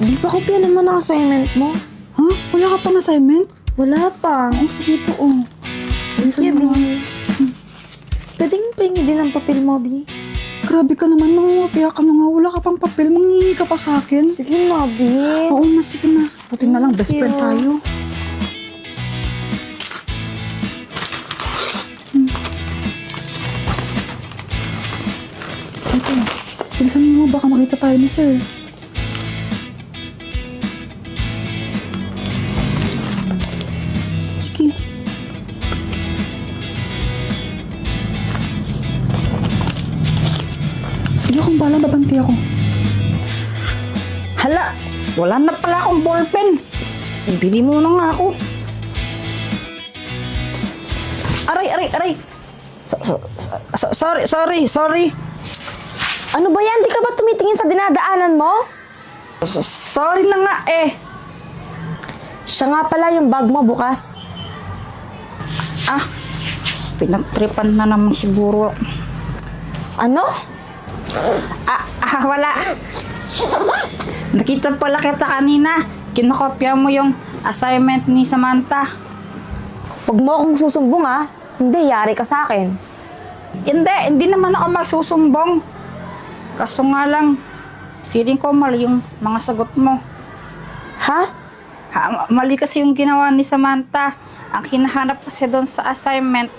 Di pa kopya naman ang assignment mo. Ha? Wala ka pang assignment? Wala pa. Ang sige ito, oh. Sige, Bilisan mo. Bi. Pwedeng pahingi din ang papel mo, Bi. Grabe ka naman, nangungapya ka na nga. Wala ka pang papel, manghihingi ka pa sa akin. Sige na, Bi. Oo na, sige na. Buti na lang, best Thank friend you. tayo. Ito, bilisan mo, baka makita tayo ni sir. Sige. Sige akong bahala, babanti ako. Hala, wala na pala akong ballpen. Bili mo na nga ako. Aray. Sorry. Ano ba yan? Di ka ba tumitingin sa dinadaanan mo? Sorry na nga eh. Siya nga pala yung bag mo bukas. Pinagtripan na naman siguro. Ano? Wala. Nakita pala kita kanina. Kinokopya mo yung assignment ni Samantha. Huwag mo akong susumbong ha. Hindi, yari ka sa akin. Hindi naman ako magsusumbong. Kaso nga lang, feeling ko mali yung mga sagot mo. Ha? Mali kasi yung ginawa ni Samantha. Ang hinahanap kasi doon sa assignment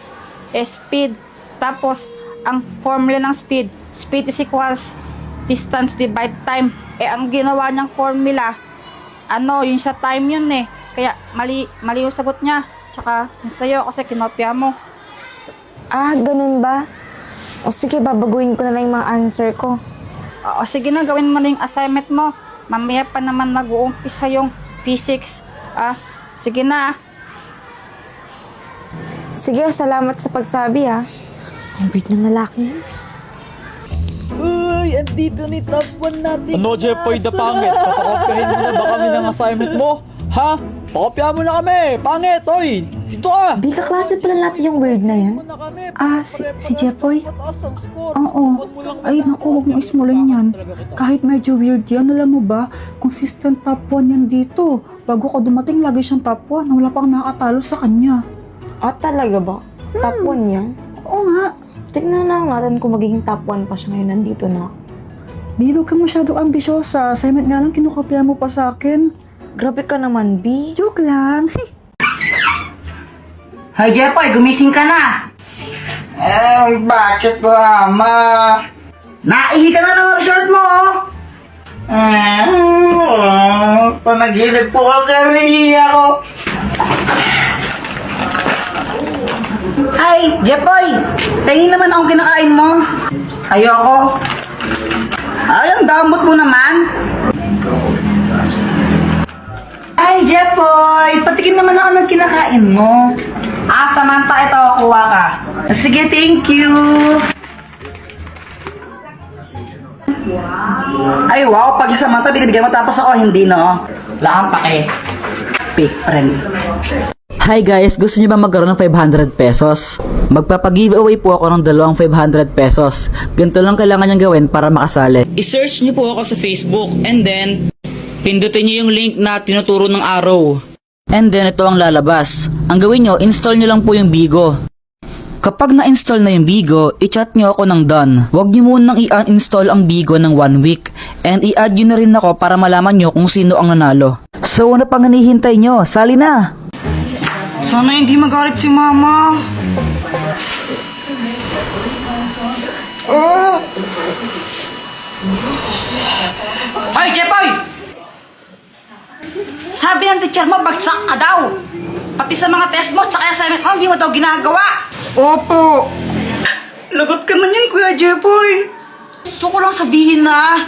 is speed. Tapos, ang formula ng speed is equals distance divide time. Ang ginawa niyang formula, yung sa time yun eh. Kaya, mali yung sagot niya. Tsaka, yung sa'yo kasi kinopya mo. Ganun ba? O sige, babaguhin ko na lang yung mga answer ko. O sige na, gawin mo na yung assignment mo. Mamaya pa naman mag-uumpisa yung physics. Sige na. Sige, salamat sa pagsabi ha. Ang weird ng lalaki yun. Uy, andito ni top 1 natin. Ano, Jepoy, the pangit? Papakopyahin mo na ba kami ng assignment mo? Ha? Pakopya mo na kami! Pangit, oy! Dito ka! Bi, kaklase pala natin yung weird na yan. Si Jepoy? Oo. Ay, naku, huwag mo ismulin yan. Kahit medyo weird yan, alam mo ba, consistent top 1 yan dito. Bago ka dumating, lagi siyang top 1 na wala pang nakatalo sa kanya. Talaga ba? Top 1 yan? Oo nga. Tignan na natin kung magiging top 1 pa siya ngayon. Nandito na ako. Bilog kang masyadong ambisyosa. Assignment nga lang, kinukopya mo pa sa akin. Grabe ka naman, Bi. Joke lang. Hay Jepoy, gumising ka na! Bakit ko, ama? Naihi ka na ng resort mo, panaginip po kasi umihi ako. Ay, Jepoy! Tingin naman akong kinakain mo. Ayoko. Ay, ang damot mo naman. Ay, Jepoy! Patikim naman ako ng kinakain mo. Samantha, ito, kuha ka. Sige, thank you. Ay, wow, pag si Samantha, binibigyan mo tapos ako, hindi, no? Wala kang pake. Fake friend. Hi guys, gusto niyo ba magkaroon ng 500 pesos? Magpapag-giveaway po ako ng dalawang 500 pesos. Ganito lang kailangan niyang gawin para makasali. I-search niyo po ako sa Facebook and then pindutin niyo yung link na tinuturo ng arrow. And then ito ang lalabas. Ang gawin niyo, install niyo lang po yung Bigo. Kapag na-install na yung Bigo, i-chat niyo ako ng done. Huwag niyo munang i-uninstall ang Bigo ng 1 week. And i-add niyo na rin ako para malaman niyo kung sino ang nanalo. So ano pang hinihintay niyo? Sali na! Sana hindi magalit si Mama. Hoy, Jepoy! Sabi ng teacher mo, bagsak ka daw. Pati sa mga test mo, tsaka assignment mo, hindi mo daw ginagawa. Opo. Lagot ka na yan, Kuya Jepoy. Gusto ko lang sabihin na,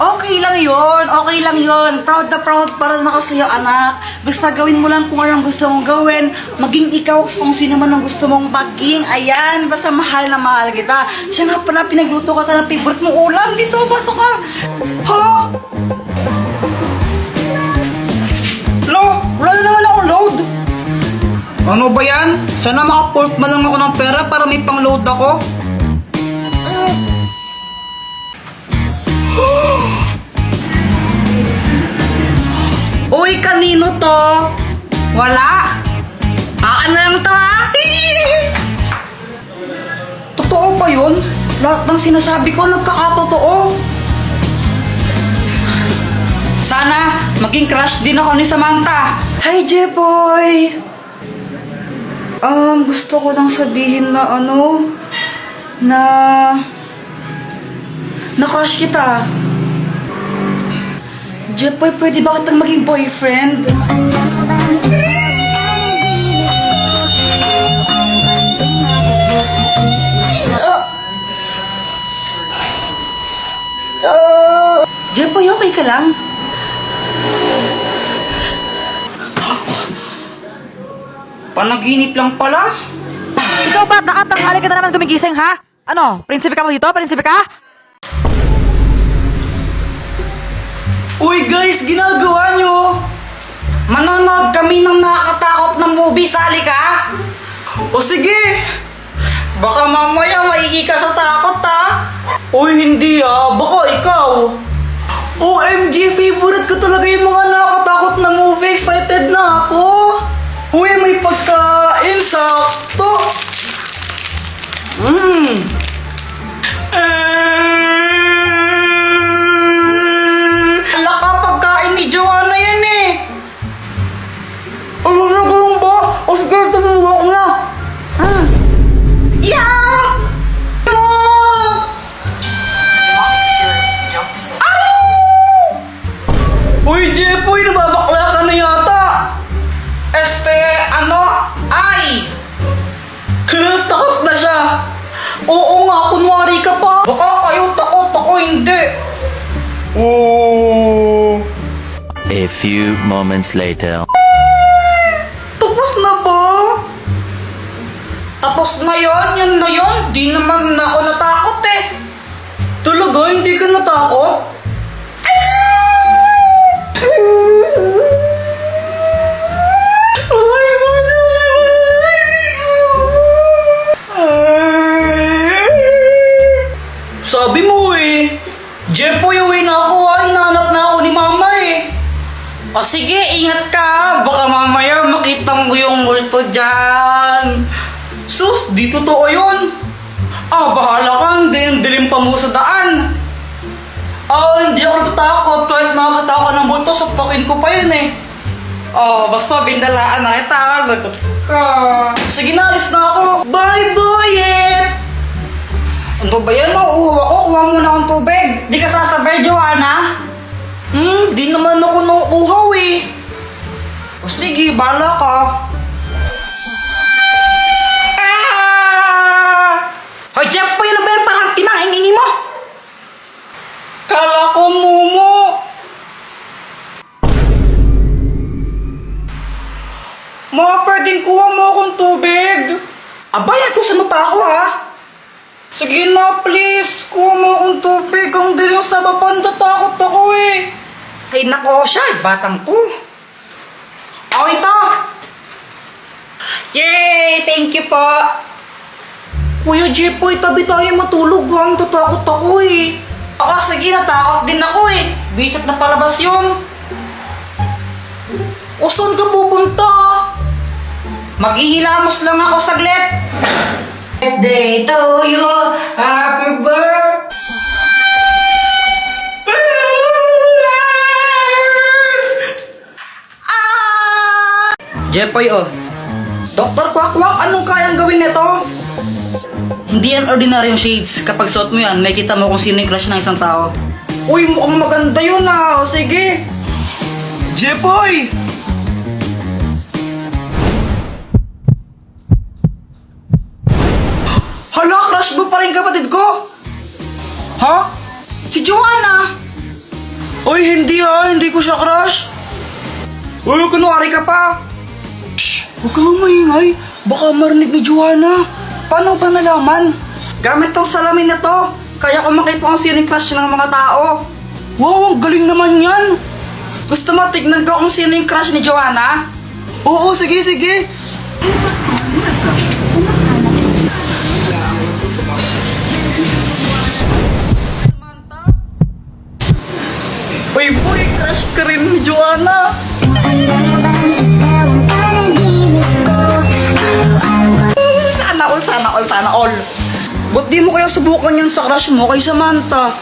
okay lang yon. Proud na proud para na ako sa'yo, anak. Basta gawin mo lang kung anong gusto mong gawin. Maging ikaw kung sino man ang gusto mong maging. Ayan, basta mahal na mahal kita. Siya nga pala, pinagluto ka ng favorite mong ulam. Dito, pasok ka. Ha? Wala na naman akong load. Ano ba yan? Sana maka-port man lang ako ng pera para may pang-load ako. to? Wala? Ano lang to ha? Totoo ba yun? Lahat ng sinasabi ko nagkakatotoo. Sana maging crush din ako ni Samantha. Hi, Jepoy! Gusto ko lang sabihin na na-crush kita. Jepoy, pwede ba kitang maging boyfriend? Jepoy, okay ka lang? Panaginip lang pala? Ikaw ba? Nakatanghali ka na naman gumigising, ha? Ano? Prinsipe ka mo dito? Prinsipe ka? Uy guys, ginagawa nyo! Manonood kami ng nakakatakot na movie, sali ka? O sige! Baka mamaya maigi ka sa takot ha? Uy, hindi baka ikaw. OMG, favorite ko talaga yung mga nakakatakot na movie. Excited na ako. Uy, may pagkain, sakto. Hala ka, pagkain ni Joanna yan eh. Ano na ganun ba? O sige, tumuwa ko na. Yeah! Uy, Jepoy, nababakla ka na yata. Ay! Takot na siya. Oo nga, kunwari ka pa. Baka kayo takot, ako hindi. Oh. A few moments later. Tapos na ba? Tapos na yun, yun na yun. Di naman na ako natakot eh. Talaga, hindi ka natakot? Sabi mo eh. Jepoy, uwi na ako ha. Hinahanap na ako ni mama eh. O sige, ingat ka. Baka mamaya makita mo yung multo dyan. Sus, di totoo yun. Bahala ka. Hindi, dilim pa mo sa daan. Hindi ako natatakot. Kahit nakakita ako ng multo, sapakin ko pa yun eh. Basta bindalaan na kita. Lagot ka. Sige na, alis na ako. Bye, boyet! Ano ba yan? Mauuhaw ako. Kuha muna akong tubig. Di ka sasabay, Joanna? Di naman ako nauuhaw eh. O sige, bala ka. Hoy, Jeff, pa yun na ba yan? Parang timang ingini mo. Kala ko, Mumu. Mga pwedeng kuha mo akong tubig. Abay, atusan mo pa ako ha. Sige na, please. Kuha mo akong tubig. Ang dilim sa baba. Natatakot ako eh. Ay, nako siya. Batang to. Ito. Yay! Thank you po. Kuya Jepoy, tabi tayo matulog ha. Natatakot ako eh. Sige. Natakot din ako eh. Bisit na palabas yun. O, saan ka pupunta? Maghihilamos lang ako saglit. Birthday to you, happy birthday. Jepoy, Dr. Quack-Quack, anong kayang gawin nito? Hindi yan ordinaryong shades. Kapag suot mo yan, may kita mo kung sino yung crush ng isang tao. Uy, mukhang maganda yun ah. Sige. Jepoy! Hala, crush mo pa rin kapatid ko? Ha? Si Joanna? Uy, hindi hindi ko siya crush. Uy, kunwari ka pa. Shh, huwag kang maingay. Baka marinig ni Joanna. Paano ba nalaman? Gamit tong salamin na to. Kaya ko makita kung sino yung crush ng mga tao. Wow, ang galing naman yan. Gusto mo tignan ko kung sino yung crush ni Joanna? Oo, sige. Uy, boy, crush ka rin ni Joanna. Sana all. Ba't di mo kaya subukan yan sa crush mo kay Samantha?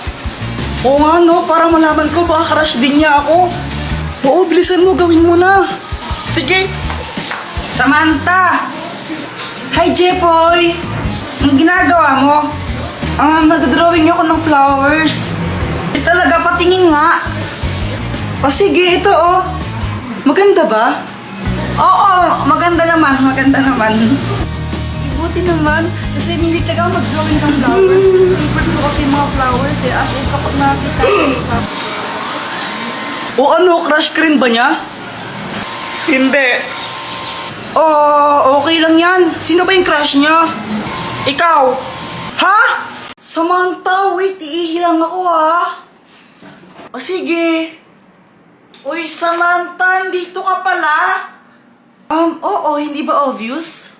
Oo nga no, para malaman ko baka crush din niya ako. Oo, bilisan mo, gawin mo na. Sige. Samantha! Hi, Jepoy! Ang ginagawa mo? Nag-drawing ako ng flowers. Talaga, patingin nga. O sige, ito oh. Maganda ba? Oo, maganda naman, maganda naman. Buti naman, kasi milik talaga ako mag-drawing ng flowers. Favorite ko kasi yung mga flowers eh, as in kapag nakakita ko. O ano, crush ka rin ba niya? Hindi. Okay lang yan. Sino ba yung crush niya? Ikaw? Ha? Samantha, wait, iihilang ako ha. O sige. Uy, Samantha, dito ka pala? Oo, hindi ba obvious?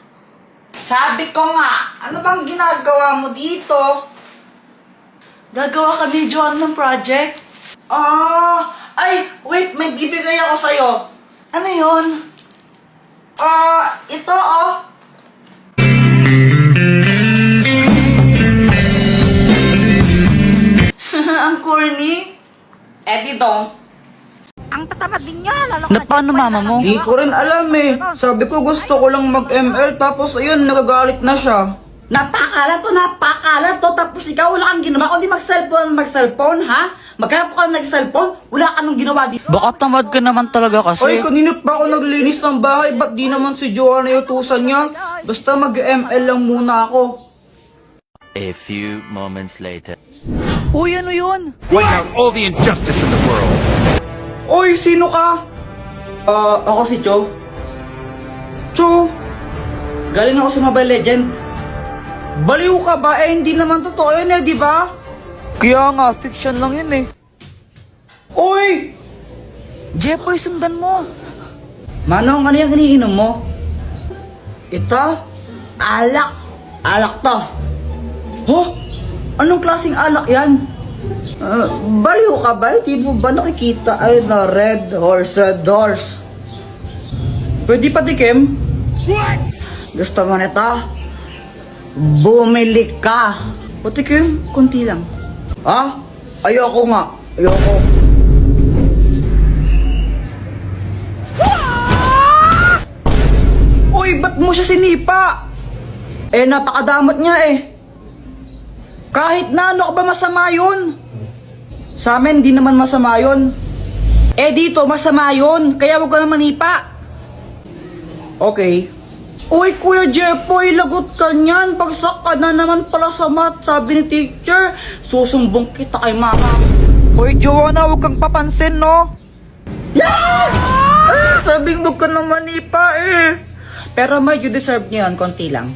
Sabi ko nga, ano bang ginagawa mo dito? Gagawa kami, John, ng project? Ay, wait, may bibigay ako sa'yo. Ano yun? Ito, oh. Ang corny. Eddie dong. Ang tatamad din niya, lalo Na paano mama mo? Di ko rin alam eh. Sabi ko gusto ko lang mag-ML tapos ayun, nagagalit na siya. Napakala to. Tapos ikaw wala kang ginawa. Kundi mag-cellphone, ha? Magkaya ka nag-cellphone, wala ka nang ginawa dito. Baka tamad ka naman talaga kasi. Ay, kanina pa ako naglinis ng bahay. Ba't di naman si Joanna yung utusan niya? Basta mag-ML lang muna ako. A few moments later. Uy, ano yun? Point out all the injustice in the world. Oy, sino ka? Ako si Cho. Cho, galing ako sa Mobile Legend. Baliw ka ba? Hindi naman totoo yun di ba? Kaya nga, fiction lang yun eh. Oy! Jepoy, sundan mo. Manong, ano yung iniinom mo? Ito? Alak. Alak to. Huh? Anong klaseng alak yan? Baliw ka ba? Di mo ba nakikita ay na red horse? Pwede pa dikim? Gusto mo nito? Bumili ka. Patikim? Kunti lang. Ha? Ayoko nga. Ayoko. Uy, ba't mo siya sinipa? Napakadamot niya eh. Kahit na ano ka ba masama yun? Sa amin, di naman masama yun. Dito, masama yun. Kaya wag ka na manipa. Okay. Uy, Kuya Jepoy, lagot ka niyan. Bagsak ka na naman pala sa math. Sabi ni teacher, susumbong kita kay mama. Uy, Joanna, huwag kang papansin, no? Sabi wag ka na manipa eh. Pero medyo deserve niya yun, konti lang.